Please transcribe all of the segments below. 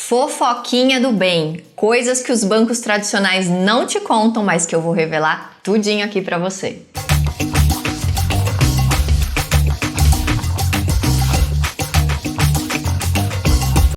Fofoquinha do bem, coisas que os bancos tradicionais não te contam, mas que eu vou revelar tudinho aqui pra você.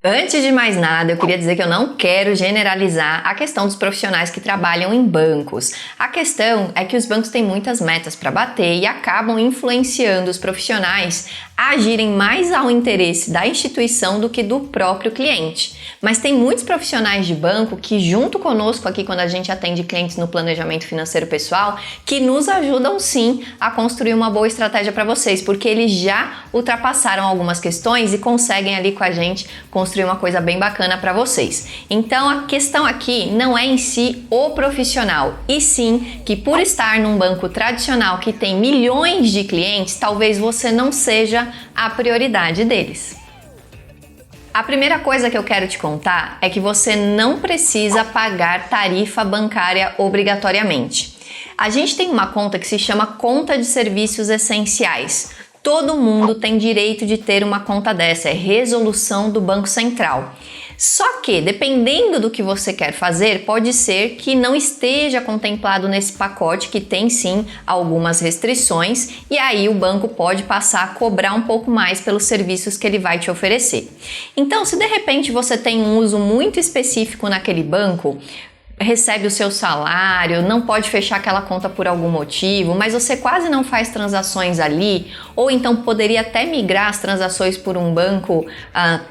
Antes de mais nada, eu queria dizer que eu não quero generalizar a questão dos profissionais que trabalham em bancos. A questão é que os bancos têm muitas metas para bater e acabam influenciando os profissionais a agirem mais ao interesse da instituição do que do próprio cliente. Mas tem muitos profissionais de banco que, junto conosco aqui quando a gente atende clientes no planejamento financeiro pessoal, que nos ajudam sim a construir uma boa estratégia para vocês, porque eles já ultrapassaram algumas questões e conseguem ali com a gente construir uma coisa bem bacana para vocês. Então a questão aqui não é em si o profissional, e sim que por estar num banco tradicional que tem milhões de clientes, talvez você não seja a prioridade deles. A primeira coisa que eu quero te contar é que você não precisa pagar tarifa bancária obrigatoriamente. A gente tem uma conta que se chama Conta de Serviços Essenciais. Todo mundo tem direito de ter uma conta dessa, é resolução do Banco Central. Só que, dependendo do que você quer fazer, pode ser que não esteja contemplado nesse pacote, que tem sim algumas restrições, e aí o banco pode passar a cobrar um pouco mais pelos serviços que ele vai te oferecer. Então, se de repente você tem um uso muito específico naquele banco, recebe o seu salário, não pode fechar aquela conta por algum motivo, mas você quase não faz transações ali, ou então poderia até migrar as transações por um banco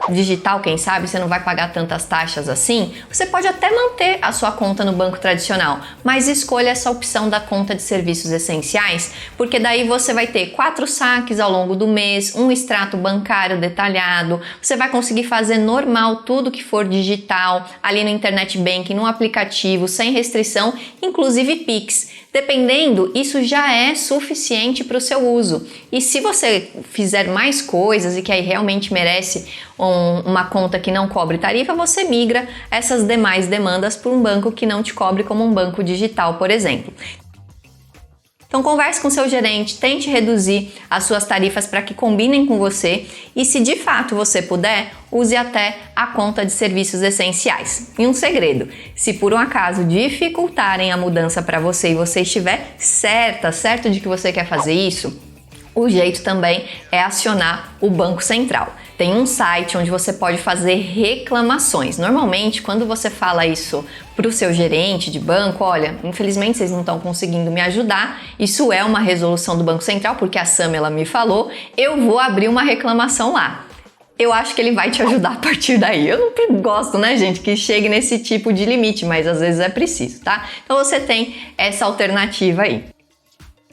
digital, quem sabe, você não vai pagar tantas taxas assim, você pode até manter a sua conta no banco tradicional, mas escolha essa opção da conta de serviços essenciais, porque daí você vai ter 4 saques ao longo do mês, um extrato bancário detalhado, você vai conseguir fazer normal tudo que for digital, ali no internet banking, no aplicativo, sem restrição, inclusive Pix. Dependendo, isso já é suficiente para o seu uso. E se você fizer mais coisas e que aí realmente merece uma conta que não cobre tarifa, você migra essas demais demandas para um banco que não te cobre, como um banco digital, por exemplo. Então converse com seu gerente, tente reduzir as suas tarifas para que combinem com você e, se de fato você puder, use até a conta de serviços essenciais. E um segredo, se por um acaso dificultarem a mudança para você e você estiver certo de que você quer fazer isso, o jeito também é acionar o Banco Central. Tem um site onde você pode fazer reclamações. Normalmente, quando você fala isso para o seu gerente de banco, olha, infelizmente vocês não estão conseguindo me ajudar, isso é uma resolução do Banco Central, porque a Samela me falou, eu vou abrir uma reclamação lá. Eu acho que ele vai te ajudar a partir daí. Eu não gosto, né, gente, que chegue nesse tipo de limite, mas às vezes é preciso, tá? Então você tem essa alternativa aí.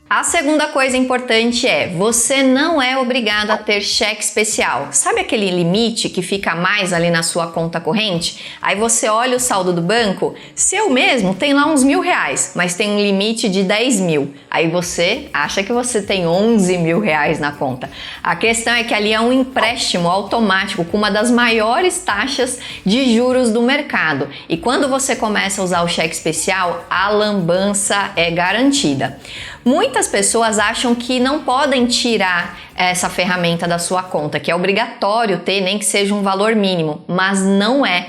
A segunda coisa importante é, você não é obrigado a ter cheque especial. Sabe aquele limite que fica a mais ali na sua conta corrente? Aí você olha o saldo do banco, seu mesmo tem lá uns R$1.000, mas tem um limite de 10 mil. Aí você acha que você tem 11 mil reais na conta. A questão é que ali é um empréstimo automático com uma das maiores taxas de juros do mercado. E quando você começa a usar o cheque especial, a lambança é garantida. Muitas pessoas acham que não podem tirar essa ferramenta da sua conta, que é obrigatório ter, nem que seja um valor mínimo, mas não é.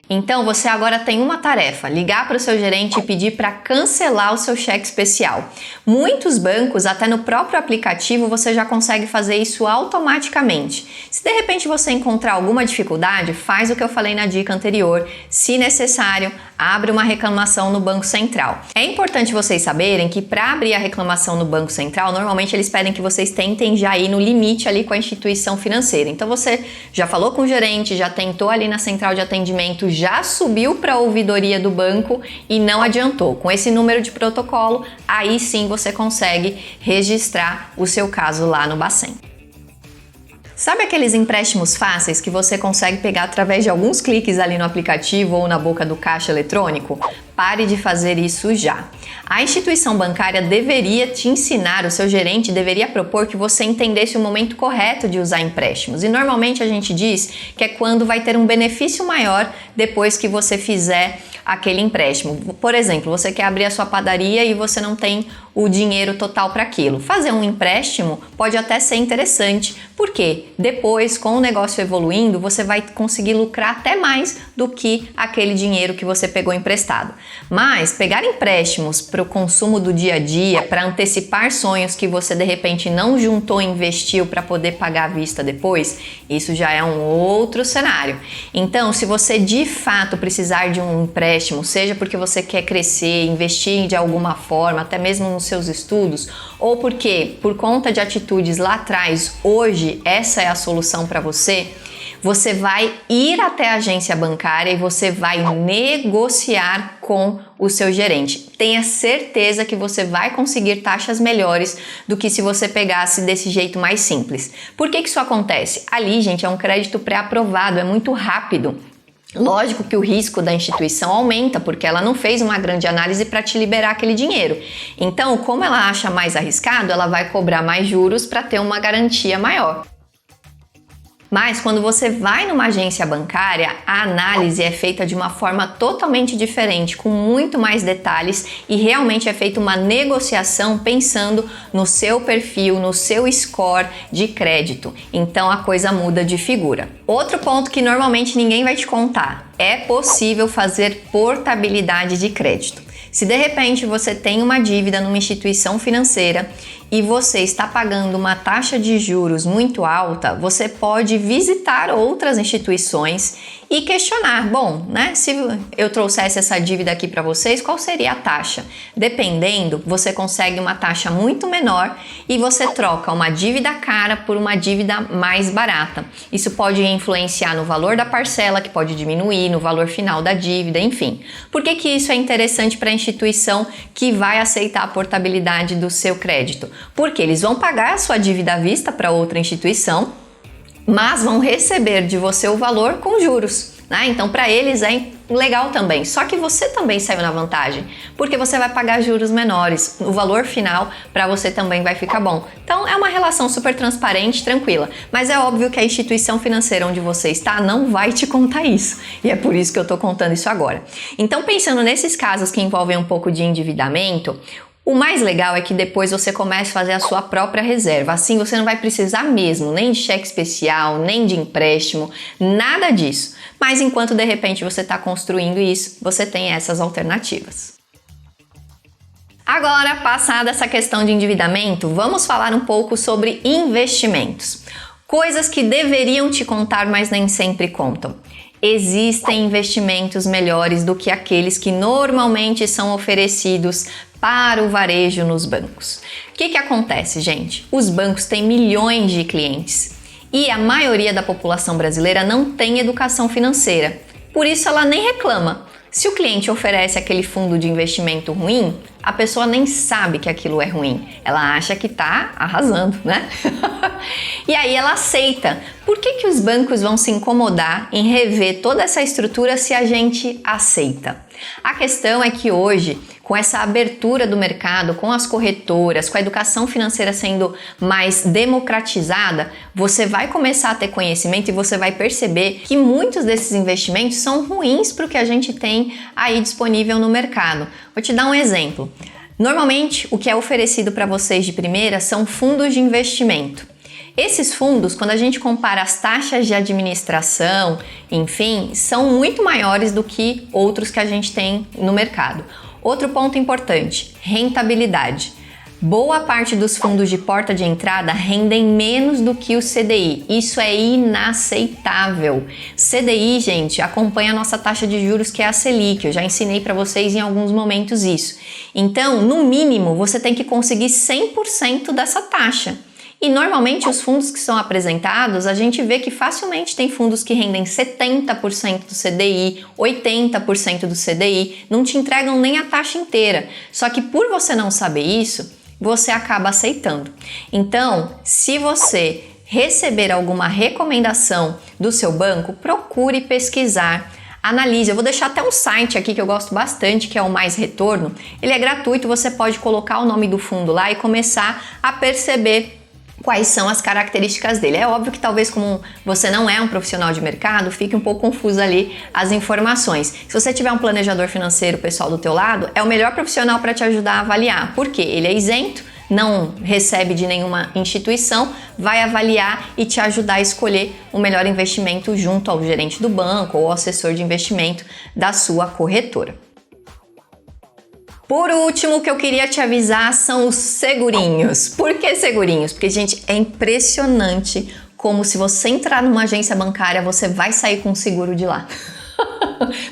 Então você agora tem uma tarefa, ligar para o seu gerente e pedir para cancelar o seu cheque especial. Muitos bancos, até no próprio aplicativo, você já consegue fazer isso automaticamente. Se de repente você encontrar alguma dificuldade, faz o que eu falei na dica anterior. Se necessário, abre uma reclamação no Banco Central. É importante vocês saberem que para abrir a reclamação no Banco Central, normalmente eles pedem que vocês tentem já ir no limite ali com a instituição financeira. Então você já falou com o gerente, já tentou ali na central de atendimento, já subiu para a ouvidoria do banco e não adiantou. Com esse número de protocolo, aí sim você consegue registrar o seu caso lá no Bacen. Sabe aqueles empréstimos fáceis que você consegue pegar através de alguns cliques ali no aplicativo ou na boca do caixa eletrônico? Pare de fazer isso já. A instituição bancária deveria te ensinar, o seu gerente deveria propor que você entendesse o momento correto de usar empréstimos. E normalmente a gente diz que é quando vai ter um benefício maior depois que você fizer aquele empréstimo. Por exemplo, você quer abrir a sua padaria e você não tem o dinheiro total para aquilo. Fazer um empréstimo pode até ser interessante, porque depois, com o negócio evoluindo, você vai conseguir lucrar até mais do que aquele dinheiro que você pegou emprestado. Mas pegar empréstimos para o consumo do dia a dia, para antecipar sonhos que você de repente não juntou e investiu para poder pagar à vista depois, isso já é um outro cenário. Então, se você de fato precisar de um empréstimo, seja porque você quer crescer, investir de alguma forma, até mesmo nos seus estudos, ou porque por conta de atitudes lá atrás, hoje essa é a solução para você, você vai ir até a agência bancária e você vai negociar com o seu gerente. Tenha certeza que você vai conseguir taxas melhores do que se você pegasse desse jeito mais simples. Por que isso acontece? Ali, gente, é um crédito pré-aprovado, é muito rápido. Lógico que o risco da instituição aumenta, porque ela não fez uma grande análise para te liberar aquele dinheiro. Então, como ela acha mais arriscado, ela vai cobrar mais juros para ter uma garantia maior. Mas quando você vai numa agência bancária, a análise é feita de uma forma totalmente diferente, com muito mais detalhes, e realmente é feita uma negociação pensando no seu perfil, no seu score de crédito. Então a coisa muda de figura. Outro ponto que normalmente ninguém vai te contar: é possível fazer portabilidade de crédito. Se de repente você tem uma dívida numa instituição financeira e você está pagando uma taxa de juros muito alta, você pode visitar outras instituições e questionar, bom, né, se eu trouxesse essa dívida aqui para vocês, qual seria a taxa? Dependendo, você consegue uma taxa muito menor e você troca uma dívida cara por uma dívida mais barata. Isso pode influenciar no valor da parcela, que pode diminuir, no valor final da dívida, enfim. Por que isso é interessante para a instituição que vai aceitar a portabilidade do seu crédito? Porque eles vão pagar a sua dívida à vista para outra instituição, mas vão receber de você o valor com juros, né? Então, para eles é legal também. Só que você também saiu na vantagem, porque você vai pagar juros menores. O valor final para você também vai ficar bom. Então, é uma relação super transparente, tranquila. Mas é óbvio que a instituição financeira onde você está não vai te contar isso. E é por isso que eu estou contando isso agora. Então, pensando nesses casos que envolvem um pouco de endividamento, o mais legal é que depois você comece a fazer a sua própria reserva. Assim você não vai precisar mesmo nem de cheque especial, nem de empréstimo, nada disso. Mas enquanto de repente você está construindo isso, você tem essas alternativas. Agora, passada essa questão de endividamento, vamos falar um pouco sobre investimentos. Coisas que deveriam te contar, mas nem sempre contam. Existem investimentos melhores do que aqueles que normalmente são oferecidos para o varejo nos bancos. O que acontece, gente? Os bancos têm milhões de clientes e a maioria da população brasileira não tem educação financeira. Por isso ela nem reclama. Se o cliente oferece aquele fundo de investimento ruim, a pessoa nem sabe que aquilo é ruim. Ela acha que está arrasando, né? E aí ela aceita. Por que os bancos vão se incomodar em rever toda essa estrutura se a gente aceita? A questão é que hoje, com essa abertura do mercado, com as corretoras, com a educação financeira sendo mais democratizada, você vai começar a ter conhecimento e você vai perceber que muitos desses investimentos são ruins para o que a gente tem aí disponível no mercado. Vou te dar um exemplo. Normalmente, o que é oferecido para vocês de primeira são fundos de investimento. Esses fundos, quando a gente compara as taxas de administração, enfim, são muito maiores do que outros que a gente tem no mercado. Outro ponto importante, rentabilidade. Boa parte dos fundos de porta de entrada rendem menos do que o CDI. Isso é inaceitável. CDI, gente, acompanha a nossa taxa de juros, que é a Selic. Eu já ensinei para vocês em alguns momentos isso. Então, no mínimo, você tem que conseguir 100% dessa taxa. E normalmente os fundos que são apresentados, a gente vê que facilmente tem fundos que rendem 70% do CDI, 80% do CDI, não te entregam nem a taxa inteira. Só que por você não saber isso, você acaba aceitando. Então, se você receber alguma recomendação do seu banco, procure pesquisar, analise. Eu vou deixar até um site aqui que eu gosto bastante, que é o Mais Retorno. Ele é gratuito, você pode colocar o nome do fundo lá e começar a perceber quais são as características dele. É óbvio que talvez como você não é um profissional de mercado, fique um pouco confuso ali as informações. Se você tiver um planejador financeiro pessoal do teu lado, é o melhor profissional para te ajudar a avaliar. Por quê? Ele é isento, não recebe de nenhuma instituição, vai avaliar e te ajudar a escolher o melhor investimento junto ao gerente do banco ou ao assessor de investimento da sua corretora. Por último, o que eu queria te avisar são os segurinhos. Por que segurinhos? Porque, gente, é impressionante como se você entrar numa agência bancária, você vai sair com um seguro de lá.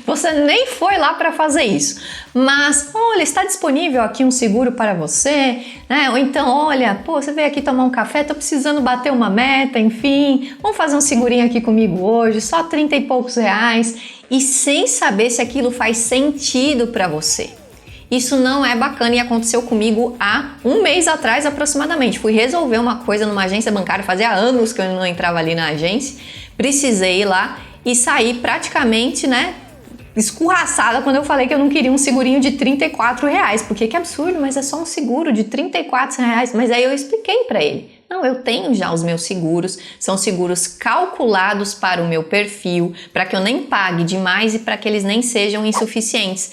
Você nem foi lá para fazer isso, mas olha, está disponível aqui um seguro para você, né? Ou então, olha, pô, você veio aqui tomar um café, tô precisando bater uma meta, enfim, vamos fazer um segurinho aqui comigo hoje, só 30 e poucos reais, e sem saber se aquilo faz sentido para você. Isso não é bacana e aconteceu comigo há um mês atrás aproximadamente. Fui resolver uma coisa numa agência bancária, fazia anos que eu não entrava ali na agência, precisei ir lá e saí praticamente, né, escorraçada quando eu falei que eu não queria um segurinho de 34 reais. Porque que absurdo, mas é só um seguro de 34 reais. Mas aí eu expliquei para ele. Não, eu tenho já os meus seguros, são seguros calculados para o meu perfil, para que eu nem pague demais e para que eles nem sejam insuficientes.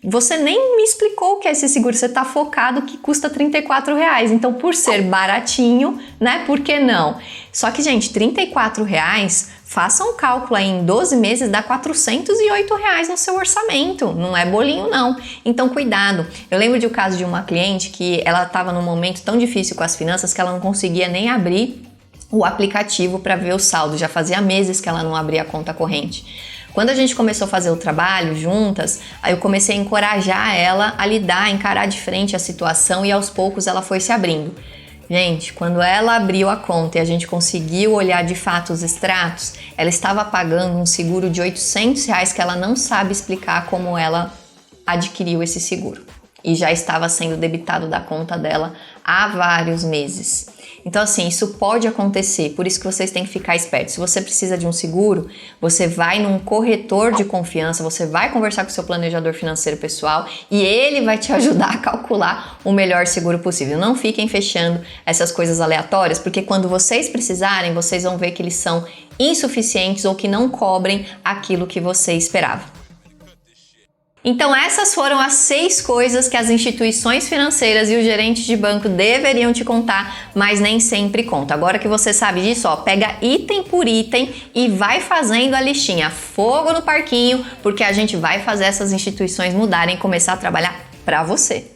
Você nem me explicou o que é esse seguro, você está focado que custa 34 reais, então por ser baratinho, né, por que não? Só que, gente, 34 reais, faça um cálculo aí em 12 meses, dá 408 reais no seu orçamento, não é bolinho não, então cuidado. Eu lembro de um caso de uma cliente que ela estava num momento tão difícil com as finanças que ela não conseguia nem abrir o aplicativo para ver o saldo, já fazia meses que ela não abria a conta corrente. Quando a gente começou a fazer o trabalho juntas, aí eu comecei a encorajar ela a lidar, a encarar de frente a situação e aos poucos ela foi se abrindo. Gente, quando ela abriu a conta e a gente conseguiu olhar de fato os extratos, ela estava pagando um seguro de 800 reais que ela não sabe explicar como ela adquiriu esse seguro. E já estava sendo debitado da conta dela há vários meses. Então, assim, isso pode acontecer, por isso que vocês têm que ficar espertos. Se você precisa de um seguro, você vai num corretor de confiança, você vai conversar com o seu planejador financeiro pessoal e ele vai te ajudar a calcular o melhor seguro possível. Não fiquem fechando essas coisas aleatórias, porque quando vocês precisarem, vocês vão ver que eles são insuficientes ou que não cobrem aquilo que você esperava. Então essas foram as 6 coisas que as instituições financeiras e os gerentes de banco deveriam te contar, mas nem sempre contam. Agora que você sabe disso, ó, pega item por item e vai fazendo a listinha. Fogo no parquinho, porque a gente vai fazer essas instituições mudarem e começar a trabalhar para você.